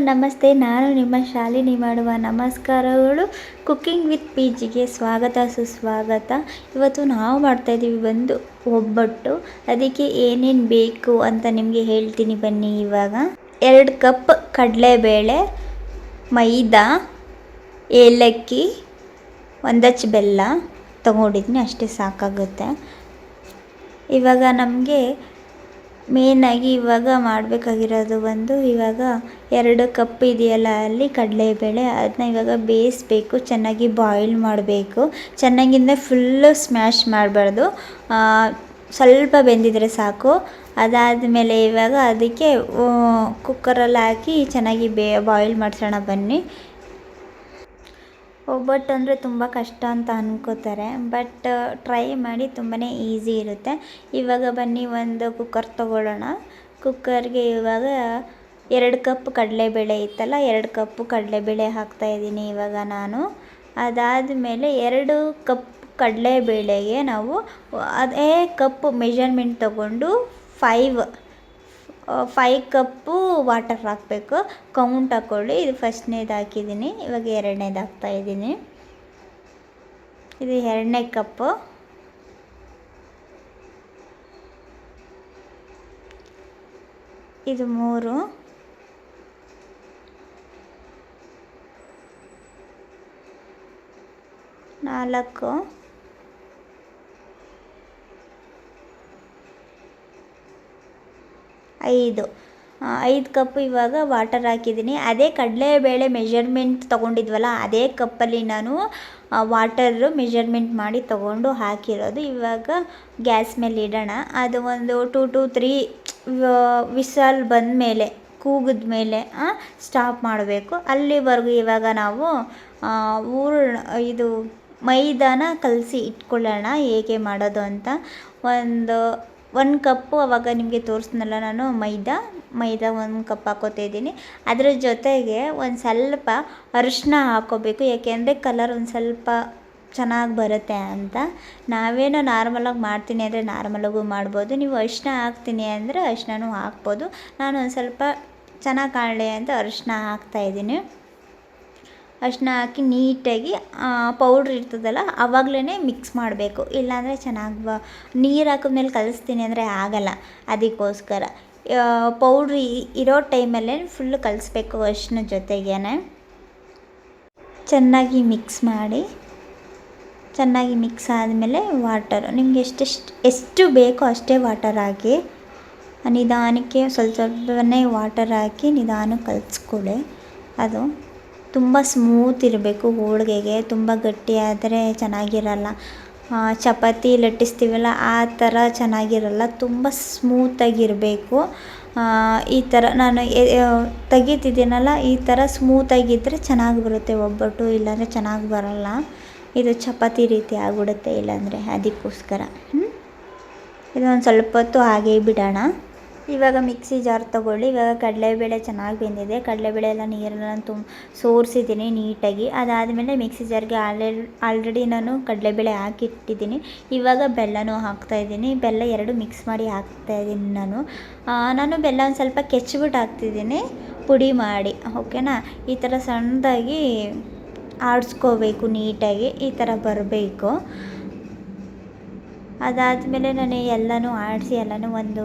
ನಮಸ್ತೆ. ನಾನು ನಿಮ್ಮ ಶಾಲಿನಿ ಮಾಡುವ ನಮಸ್ಕಾರಗಳು. ಕುಕ್ಕಿಂಗ್ ವಿತ್ ಪಿಜಿಗೆ ಸ್ವಾಗತ ಸುಸ್ವಾಗತ. ಇವತ್ತು ನಾವು ಮಾಡ್ತಾಯಿದ್ದೀವಿ ಒಂದು ಒಬ್ಬಟ್ಟು. ಅದಕ್ಕೆ ಏನೇನು ಬೇಕು ಅಂತ ನಿಮಗೆ ಹೇಳ್ತೀನಿ ಬನ್ನಿ. ಇವಾಗ 2 ಕಪ್ ಕಡಲೆಬೇಳೆ, ಮೈದಾ, ಏಲಕ್ಕಿ, 1 ಅಚ್ಚು ಬೆಲ್ಲ ತೊಗೊಂಡಿದ್ದೀನಿ, ಅಷ್ಟೇ ಸಾಕಾಗುತ್ತೆ. ಇವಾಗ ನಮಗೆ ಮೇಯ್ನಾಗಿ ಇವಾಗ ಮಾಡಬೇಕಾಗಿರೋದು ಇವಾಗ 2 ಕಪ್ ಇದೆಯಲ್ಲ ಅಲ್ಲಿ ಕಡಲೆಬೇಳೆ, ಅದನ್ನ ಇವಾಗ ಬೇಯಿಸ್ಬೇಕು, ಚೆನ್ನಾಗಿ ಬಾಯ್ಲ್ ಮಾಡಬೇಕು. ಚೆನ್ನಾಗಿಂದ ಫುಲ್ಲು ಸ್ಮ್ಯಾಶ್ ಮಾಡಬಾರ್ದು, ಸ್ವಲ್ಪ ಬೆಂದಿದ್ರೆ ಸಾಕು. ಅದಾದಮೇಲೆ ಇವಾಗ ಅದಕ್ಕೆ ಕುಕ್ಕರಲ್ಲಿ ಹಾಕಿ ಚೆನ್ನಾಗಿ ಬಾಯ್ಲ್ ಮಾಡಿಸೋಣ ಬನ್ನಿ. ಒಬ್ಬಟ್ಟು ಅಂದರೆ ತುಂಬ ಕಷ್ಟ ಅಂತ ಅಂದ್ಕೋತಾರೆ, ಬಟ್ ಟ್ರೈ ಮಾಡಿ, ತುಂಬಾ ಈಸಿ ಇರುತ್ತೆ. ಇವಾಗ ಬನ್ನಿ ಒಂದು ಕುಕ್ಕರ್ ತೊಗೊಳ್ಳೋಣ. ಕುಕ್ಕರ್ಗೆ ಇವಾಗ 2 ಕಪ್ ಕಡಲೆಬೇಳೆ ಇತ್ತಲ್ಲ, 2 ಕಪ್ ಕಡಲೆಬೇಳೆ ಹಾಕ್ತಾಯಿದ್ದೀನಿ ಇವಾಗ ನಾನು. ಅದಾದಮೇಲೆ 2 ಕಪ್ ಕಡಲೆಬೇಳೆಗೆ ನಾವು ಅದೇ ಕಪ್ ಮೆಜರ್ಮೆಂಟ್ ತೊಗೊಂಡು 5 ಕಪ್ಪು ವಾಟರ್ ಹಾಕಬೇಕು. ಕೌಂಟ್ ಹಾಕ್ಕೊಳ್ಳಿ. ಇದು ಫಸ್ಟ್ನೇದು ಹಾಕಿದ್ದೀನಿ, ಇವಾಗ 2ನೇದು ಹಾಕ್ತಾಯಿದ್ದೀನಿ. ಇದು 2ನೇ ಕಪ್ಪು. ಇದು 3, 4, 5 ಕಪ್ ಇವಾಗ ವಾಟರ್ ಹಾಕಿದ್ದೀನಿ. ಅದೇ ಕಡಲೆಬೇಳೆ ಮೆಜರ್ಮೆಂಟ್ ತೊಗೊಂಡಿದ್ವಲ್ಲ, ಅದೇ ಕಪ್ಪಲ್ಲಿ ನಾನು ವಾಟರು ಮೆಜರ್ಮೆಂಟ್ ಮಾಡಿ ತೊಗೊಂಡು ಹಾಕಿರೋದು. ಇವಾಗ ಗ್ಯಾಸ್ ಮೇಲೆ ಇಡೋಣ. ಅದು ಒಂದು 2 to 3 ವಿಸಲ್ ಬಂದ ಮೇಲೆ, ಕೂಗಿದ ಮೇಲೆ ಸ್ಟಾಪ್ ಮಾಡಬೇಕು. ಅಲ್ಲಿವರೆಗೂ ಇವಾಗ ನಾವು ಇದು ಮೈದಾನ ಕಲಸಿ ಇಟ್ಕೊಳ್ಳೋಣ, ಹೇಗೆ ಮಾಡೋದು ಅಂತ. 1 ಕಪ್ಪು ಅವಾಗ ನಿಮಗೆ ತೋರಿಸ್ನಲ್ಲ ನಾನು, ಮೈದಾ 1 ಕಪ್ ಹಾಕೋತಿದ್ದೀನಿ. ಅದರ ಜೊತೆಗೆ ಒಂದು ಸ್ವಲ್ಪ ಅರಿಶಿನ ಹಾಕ್ಕೋಬೇಕು, ಯಾಕೆಂದರೆ ಕಲರ್ ಒಂದು ಸ್ವಲ್ಪ ಚೆನ್ನಾಗಿ ಬರುತ್ತೆ ಅಂತ. ನಾವೇನೋ ನಾರ್ಮಲಾಗಿ ಮಾಡ್ತೀನಿ ಅಂದರೆ ನಾರ್ಮಲಾಗೂ ಮಾಡ್ಬೋದು, ನೀವು ಅರಿಶಿನ ಹಾಕ್ತೀನಿ ಅಂದರೆ ಅರಿಶಿನನೂ ಹಾಕ್ಬೋದು. ನಾನು ಒಂದು ಸ್ವಲ್ಪ ಚೆನ್ನಾಗಿ ಕಾಣಲಿ ಅಂತ ಅರಿಶಿನ ಹಾಕ್ತಾಯಿದ್ದೀನಿ. ಅರಿಶಿನ ಹಾಕಿ ನೀಟಾಗಿ ಪೌಡ್ರ್ ಇರ್ತದಲ್ಲ ಆವಾಗಲೇ ಮಿಕ್ಸ್ ಮಾಡಬೇಕು, ಇಲ್ಲಾಂದರೆ ಚೆನ್ನಾಗಿ ನೀರು ಹಾಕಿದ್ಮೇಲೆ ಕಲಿಸ್ತೀನಿ ಅಂದರೆ ಆಗಲ್ಲ. ಅದಕ್ಕೋಸ್ಕರ ಪೌಡ್ರ್ ಇರೋ ಟೈಮಲ್ಲೇ ಫುಲ್ಲು ಕಲಿಸ್ಬೇಕು ಅರಿಶಿನ ಜೊತೆಗೇ. ಚೆನ್ನಾಗಿ ಮಿಕ್ಸ್ ಮಾಡಿ, ಚೆನ್ನಾಗಿ ಮಿಕ್ಸ್ ಆದಮೇಲೆ ವಾಟರ್ ನಿಮಗೆ ಎಷ್ಟು ಬೇಕೋ ಅಷ್ಟೇ ವಾಟರ್ ಹಾಕಿ, ನಿಧಾನಕ್ಕೆ ಸ್ವಲ್ಪನೇ ವಾಟರ್ ಹಾಕಿ ನಿಧಾನಕ್ಕೆ ಕಲಿಸ್ಕೊಳ್ಳಿ. ಅದು ತುಂಬ ಸ್ಮೂತ್ ಇರಬೇಕು. ಹೋಳಿಗೆಗೆ ತುಂಬ ಗಟ್ಟಿಯಾದರೆ ಚೆನ್ನಾಗಿರಲ್ಲ. ಚಪಾತಿ ಲಟ್ಟಿಸ್ತೀವಲ್ಲ ಆ ಥರ ಚೆನ್ನಾಗಿರಲ್ಲ, ತುಂಬ ಸ್ಮೂತಾಗಿರಬೇಕು. ಈ ಥರ ನಾನು ತೆಗಿತಿದ್ದೀನಲ್ಲ, ಈ ಥರ ಸ್ಮೂತಾಗಿದ್ದರೆ ಚೆನ್ನಾಗಿ ಬರುತ್ತೆ ಒಬ್ಬಟ್ಟು, ಇಲ್ಲಾಂದರೆ ಚೆನ್ನಾಗಿ ಬರೋಲ್ಲ. ಇದು ಚಪಾತಿ ರೀತಿ ಆಗಿಬಿಡುತ್ತೆ ಇಲ್ಲಾಂದರೆ, ಅದಕ್ಕೋಸ್ಕರ ಇದೊಂದು ಸ್ವಲ್ಪ ಹೊತ್ತು ಹಾಗೇ ಬಿಡೋಣ. ಇವಾಗ ಮಿಕ್ಸಿ ಜಾರ್ ತೊಗೊಳ್ಳಿ. ಇವಾಗ ಕಡಲೆಬೇಳೆ ಚೆನ್ನಾಗಿ ಬೆಂದಿದೆ, ಕಡಲೆಬೇಳೆ ಎಲ್ಲ ನೀರನ್ನು ಸೋರಿಸಿದ್ದೀನಿ ನೀಟಾಗಿ. ಅದಾದಮೇಲೆ ಮಿಕ್ಸಿ ಜಾರ್ಗೆ ಆಲ್ರೆಡಿ ನಾನು ಕಡಲೆಬೇಳೆ ಹಾಕಿಟ್ಟಿದ್ದೀನಿ. ಇವಾಗ ಬೆಲ್ಲನೂ ಹಾಕ್ತಾಯಿದ್ದೀನಿ. ಬೆಲ್ಲ 2 ಮಿಕ್ಸ್ ಮಾಡಿ ಹಾಕ್ತಾಯಿದ್ದೀನಿ ನಾನು ಬೆಲ್ಲ ಒಂದು ಸ್ವಲ್ಪ ಕೆಚ್ಚಿಬಿಟ್ಟು ಹಾಕ್ತಿದ್ದೀನಿ, ಪುಡಿ ಮಾಡಿ. ಓಕೆನಾ? ಈ ಥರ ಸಣ್ಣದಾಗಿ ಆಡಿಸ್ಕೋಬೇಕು ನೀಟಾಗಿ, ಈ ಥರ ಬರಬೇಕು. ಅದಾದಮೇಲೆ ನಾನು ಎಲ್ಲನೂ ಆಡಿಸಿ ಎಲ್ಲನೂ ಒಂದು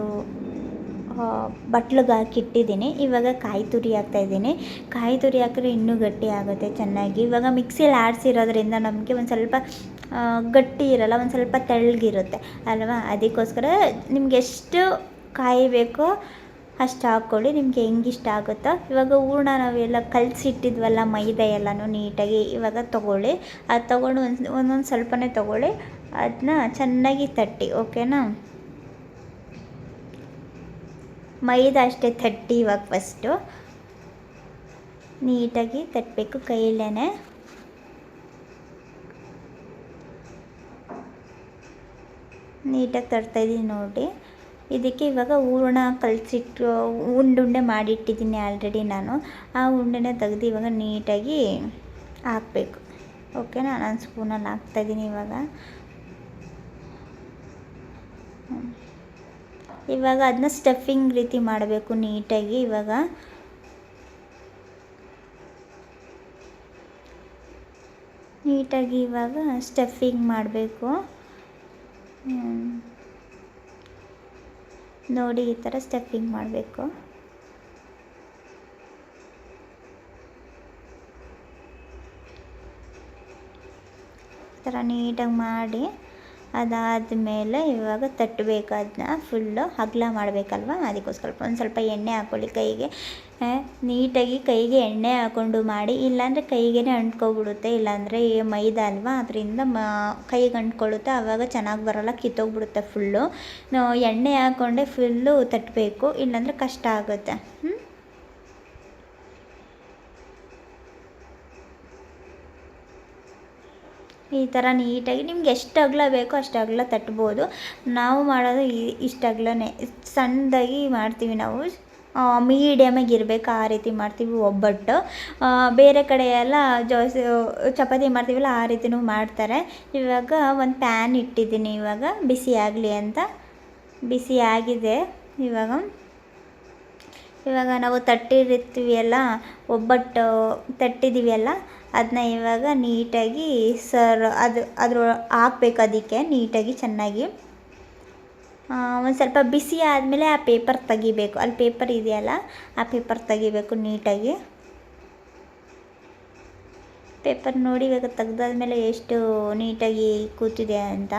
ಬಟ್ಲಿಗೆ ಹಾಕಿಟ್ಟಿದ್ದೀನಿ. ಇವಾಗ ಕಾಯಿ ತುರಿ ಹಾಕ್ತಾಯಿದ್ದೀನಿ. ಕಾಯಿ ತುರಿ ಹಾಕಿದ್ರೆ ಇನ್ನೂ ಗಟ್ಟಿ ಆಗುತ್ತೆ ಚೆನ್ನಾಗಿ. ಇವಾಗ ಮಿಕ್ಸಿಯಲ್ಲಿ ಆಡಿಸಿರೋದ್ರಿಂದ ನಮಗೆ ಒಂದು ಸ್ವಲ್ಪ ಗಟ್ಟಿ ಇರಲ್ಲ, ಒಂದು ಸ್ವಲ್ಪ ತೆಳ್ಳಗಿರುತ್ತೆ ಅಲ್ವಾ? ಅದಕ್ಕೋಸ್ಕರ ನಿಮ್ಗೆ ಎಷ್ಟು ಕಾಯಿ ಬೇಕೋ ಅಷ್ಟು ಹಾಕ್ಕೊಳ್ಳಿ, ನಿಮಗೆ ಹೆಂಗಿಷ್ಟ ಆಗುತ್ತೋ. ಇವಾಗ ಹೂರಣ ನಾವೆಲ್ಲ ಕಲಸಿಟ್ಟಿದ್ವಲ್ಲ ಮೈದಾ ಎಲ್ಲನೂ ನೀಟಾಗಿ ಇವಾಗ ತೊಗೊಳ್ಳಿ. ಅದು ತೊಗೊಂಡು ಒಂದೊಂದು ಸ್ವಲ್ಪನೇ ತೊಗೊಳ್ಳಿ, ಅದನ್ನ ಚೆನ್ನಾಗಿ ತಟ್ಟಿ. ಓಕೆನಾ? ಮೈದಾ ಅಷ್ಟೇ ತಟ್ಟಿ. ಇವಾಗ ಫಸ್ಟು ನೀಟಾಗಿ ತಟ್ಟಬೇಕು ಕೈಯಲ್ಲೇ. ನೀಟಾಗಿ ತಟ್ತಾಯಿದ್ದೀನಿ ನೋಡಿ. ಇದಕ್ಕೆ ಇವಾಗ ಹೂರಣ ಕಲಸಿಟ್ಟು ಉಂಡೆ ಮಾಡಿಟ್ಟಿದ್ದೀನಿ ಆಲ್ರೆಡಿ ನಾನು. ಆ ಉಂಡೆನ ತೆಗೆದು ಇವಾಗ ನೀಟಾಗಿ ಹಾಕಬೇಕು. ಓಕೆನಾ? ನಾನು ಸ್ಪೂನಲ್ಲಿ ಹಾಕ್ತಾಯಿದ್ದೀನಿ ಇವಾಗ. ಇವಾಗ ಅದನ್ನ ಸ್ಟಫಿಂಗ್ ರೀತಿ ಮಾಡಬೇಕು ನೀಟಾಗಿ. ಇವಾಗ ನೀಟಾಗಿ ಇವಾಗ ಸ್ಟಫಿಂಗ್ ಮಾಡಬೇಕು. ನೋಡಿ ಈ ಥರ ಸ್ಟಫಿಂಗ್ ಮಾಡಬೇಕು. ಈ ಥರ ನೀಟಾಗಿ ಮಾಡಿ ಅದಾದಮೇಲೆ ಇವಾಗ ತಟ್ಟಬೇಕು. ಅದನ್ನ ಫುಲ್ಲು ಅಗಲ ಮಾಡಬೇಕಲ್ವ, ಅದಕ್ಕೋಸ್ಕರ ಒಂದು ಸ್ವಲ್ಪ ಎಣ್ಣೆ ಹಾಕ್ಕೊಳ್ಳಿ ಕೈಗೆ. ನೀಟಾಗಿ ಕೈಗೆ ಎಣ್ಣೆ ಹಾಕ್ಕೊಂಡು ಮಾಡಿ, ಇಲ್ಲಾಂದರೆ ಕೈಗೇ ಅಂಟ್ಕೊಬಿಡುತ್ತೆ. ಇಲ್ಲಾಂದರೆ ಮೈದಾ ಅಲ್ವಾ, ಅದರಿಂದ ಕೈಗೆ ಅಂಟ್ಕೊಳ್ಳುತ್ತೆ, ಆವಾಗ ಚೆನ್ನಾಗಿ ಬರೋಲ್ಲ, ಕಿತ್ತೋಗ್ಬಿಡುತ್ತೆ ಫುಲ್ಲು. ಎಣ್ಣೆ ಹಾಕ್ಕೊಂಡೆ ಫುಲ್ಲು ತಟ್ಟಬೇಕು, ಇಲ್ಲಾಂದರೆ ಕಷ್ಟ ಆಗುತ್ತೆ. ಈ ಥರ ನೀಟಾಗಿ ನಿಮ್ಗೆ ಎಷ್ಟು ಅಗಲ ಬೇಕೋ ಅಷ್ಟು ಅಗಲ ತಟ್ಬೋದು. ನಾವು ಮಾಡೋದು ಇಷ್ಟು ಅಗಲನೇ, ಸಣ್ಣದಾಗಿ ಮಾಡ್ತೀವಿ ನಾವು. ಮೀಡಿಯಮಾಗಿ ಇರಬೇಕು, ಆ ರೀತಿ ಮಾಡ್ತೀವಿ ಒಬ್ಬಟ್ಟು. ಬೇರೆ ಕಡೆ ಎಲ್ಲ ಚಪಾತಿ ಮಾಡ್ತೀವಲ್ಲ ಆ ರೀತಿನೂ ಮಾಡ್ತಾರೆ. ಇವಾಗ ಒಂದು ಪ್ಯಾನ್ ಇಟ್ಟಿದ್ದೀನಿ, ಇವಾಗ ಬಿಸಿ ಆಗಲಿ ಅಂತ. ಬಿಸಿ ಆಗಿದೆ. ಇವಾಗ ನಾವು ತಟ್ಟಿರ್ತೀವಿ ಅಲ್ಲ, ಒಬ್ಬಟ್ಟು ತಟ್ಟಿದ್ದೀವಿ ಅಲ್ಲ, ಅದನ್ನ ಇವಾಗ ನೀಟಾಗಿ ಅದ್ರ ಹಾಕ್ಬೇಕು. ಅದಕ್ಕೆ ನೀಟಾಗಿ ಚೆನ್ನಾಗಿ ಒಂದು ಸ್ವಲ್ಪ ಬಿಸಿ ಆದಮೇಲೆ ಆ ಪೇಪರ್ ತೆಗಿಬೇಕು. ಅಲ್ಲಿ ಪೇಪರ್ ಇದೆಯಲ್ಲ, ಆ ಪೇಪರ್ ತೆಗಿಬೇಕು ನೀಟಾಗಿ. ಪೇಪರ್ ನೋಡಿ ಇವಾಗ ತೆಗ್ದಾದ್ಮೇಲೆ ಎಷ್ಟು ನೀಟಾಗಿ ಕೂತಿದೆ ಅಂತ.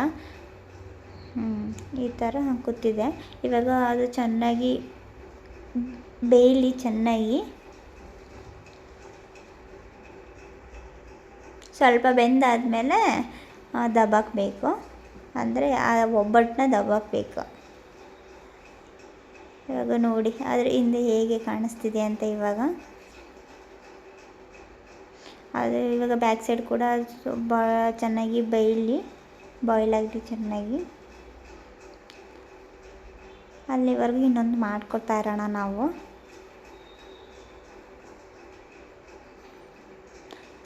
ಈ ಥರ ಕೂತಿದೆ. ಇವಾಗ ಅದು ಚೆನ್ನಾಗಿ ಬೇಯಲಿ. ಚೆನ್ನಾಗಿ ಸ್ವಲ್ಪ ಬೆಂದಾದಮೇಲೆ ದಬಾಕಬೇಕು, ಅಂದರೆ ಆ ಒಬ್ಬಟ್ಟನ್ನ ದಬಾಕಬೇಕು. ಇವಾಗ ನೋಡಿ ಅದ್ರ ಹಿಂದೆ ಹೇಗೆ ಕಾಣಿಸ್ತಿದೆ ಅಂತ. ಇವಾಗ ಬ್ಯಾಕ್ ಸೈಡ್ ಕೂಡ ಚೆನ್ನಾಗಿ ಬಾಯ್ಲ್ ಆಗಲಿ ಚೆನ್ನಾಗಿ. ಅಲ್ಲಿವರೆಗೂ ಇನ್ನೊಂದು ಮಾಡ್ಕೊತಾ ಇರೋಣ ನಾವು.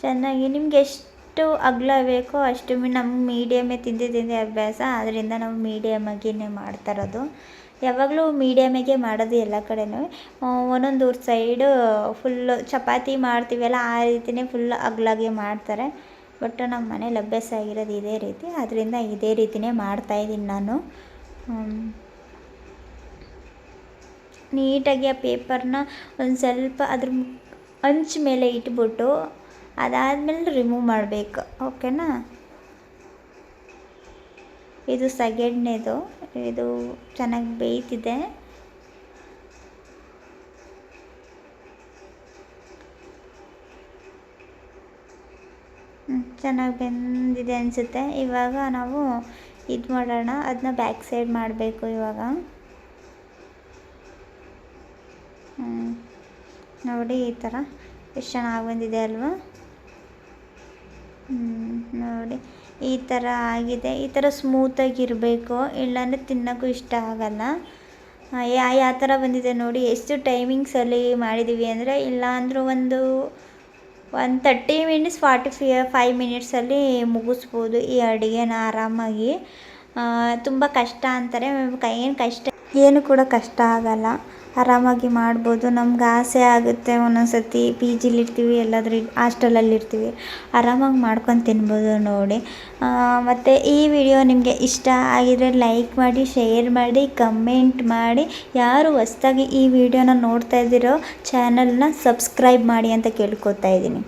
ಚೆನ್ನಾಗಿ ನಿಮ್ಗೆ ಎಷ್ಟು ಅಗಲ ಬೇಕೋ ಅಷ್ಟು. ನಮ್ಗೆ ಮೀಡಿಯಮೇ ತಿಂದು ಅಭ್ಯಾಸ, ಅದರಿಂದ ನಾವು ಮೀಡಿಯಮಾಗಿಯೇ ಮಾಡ್ತಾ ಇರೋದು. ಯಾವಾಗಲೂ ಮೀಡಿಯಮಾಗೆ ಮಾಡೋದು ಎಲ್ಲ ಕಡೆನೂ. ಒಂದೊಂದು ಊರು ಸೈಡು ಫುಲ್ಲು ಚಪಾತಿ ಮಾಡ್ತೀವಲ್ಲ ಆ ರೀತಿಯೇ ಫುಲ್ ಅಗಲಾಗೆ ಮಾಡ್ತಾರೆ. ಬಟ್ ನಮ್ಮ ಮನೇಲಿ ಅಭ್ಯಾಸ ಆಗಿರೋದು ಇದೇ ರೀತಿ, ಅದರಿಂದ ಇದೇ ರೀತಿಯೇ ಮಾಡ್ತಾಯಿದ್ದೀನಿ ನಾನು. ನೀಟಾಗಿ ಆ ಪೇಪರ್ನ ಒಂದು ಸ್ವಲ್ಪ ಅದ್ರ ಅಂಚು ಮೇಲೆ ಇಟ್ಬಿಟ್ಟು ಅದಾದಮೇಲೆ ರಿಮೂವ್ ಮಾಡಬೇಕು. ಓಕೆನಾ? ಇದು ಸೆಕೆಂಡ್ನೇದು. ಇದು ಚೆನ್ನಾಗಿ ಬೇಯ್ತಿದೆ. ಚೆನ್ನಾಗಿ ಬೆಂದಿದೆ ಅನಿಸುತ್ತೆ. ಇವಾಗ ನಾವು ಇದು ಮಾಡೋಣ, ಅದನ್ನ ಬ್ಯಾಕ್ ಸೈಡ್ ಮಾಡಬೇಕು ಇವಾಗ. ನೋಡಿ ಈ ಥರ ಎಷ್ಟು ಚೆನ್ನಾಗಿ ಬಂದಿದೆ ಅಲ್ವಾ? ನೋಡಿ ಈ ಥರ ಆಗಿದೆ. ಈ ಥರ ಸ್ಮೂತಾಗಿರಬೇಕು, ಇಲ್ಲಾಂದರೆ ತಿನ್ನೋಕ್ಕೂ ಇಷ್ಟ ಆಗಲ್ಲ. ಯಾವ ಥರ ಬಂದಿದೆ ನೋಡಿ. ಎಷ್ಟು ಟೈಮಿಂಗ್ಸಲ್ಲಿ ಮಾಡಿದ್ದೀವಿ ಅಂದರೆ, ಇಲ್ಲ ಅಂದರೂ ಒಂದು 30 ಮಿನಿಟ್ಸ್ 45 ಮಿನಿಟ್ಸಲ್ಲಿ ಮುಗಿಸ್ಬೋದು ಈ ಅಡುಗೆನ ಆರಾಮಾಗಿ. ತುಂಬ ಕಷ್ಟ ಅಂತಾರೆ, ಏನು ಕಷ್ಟ ಏನು ಕೂಡ ಕಷ್ಟ ಆಗಲ್ಲ, ಆರಾಮಾಗಿ ಮಾಡ್ಬೋದು. ನಮ್ಗೆ ಆಸೆ ಆಗುತ್ತೆ ಒಂದೊಂದು ಸತಿ ಪಿ ಜಿಲಿರ್ತೀವಿ, ಎಲ್ಲಾದರೂ ಹಾಸ್ಟೆಲಲ್ಲಿರ್ತೀವಿ, ಆರಾಮಾಗಿ ಮಾಡ್ಕೊಂಡು ತಿನ್ಬೋದು ನೋಡಿ. ಮತ್ತು ಈ ವಿಡಿಯೋ ನಿಮಗೆ ಇಷ್ಟ ಆಗಿದರೆ ಲೈಕ್ ಮಾಡಿ, ಶೇರ್ ಮಾಡಿ, ಕಮೆಂಟ್ ಮಾಡಿ. ಯಾರು ಹೊಸ್ದಾಗಿ ಈ ವಿಡಿಯೋನ ನೋಡ್ತಾ ಇದ್ದೀರೋ ಚಾನಲ್ನ ಸಬ್ಸ್ಕ್ರೈಬ್ ಮಾಡಿ ಅಂತ ಕೇಳ್ಕೊತಾ ಇದ್ದೀನಿ.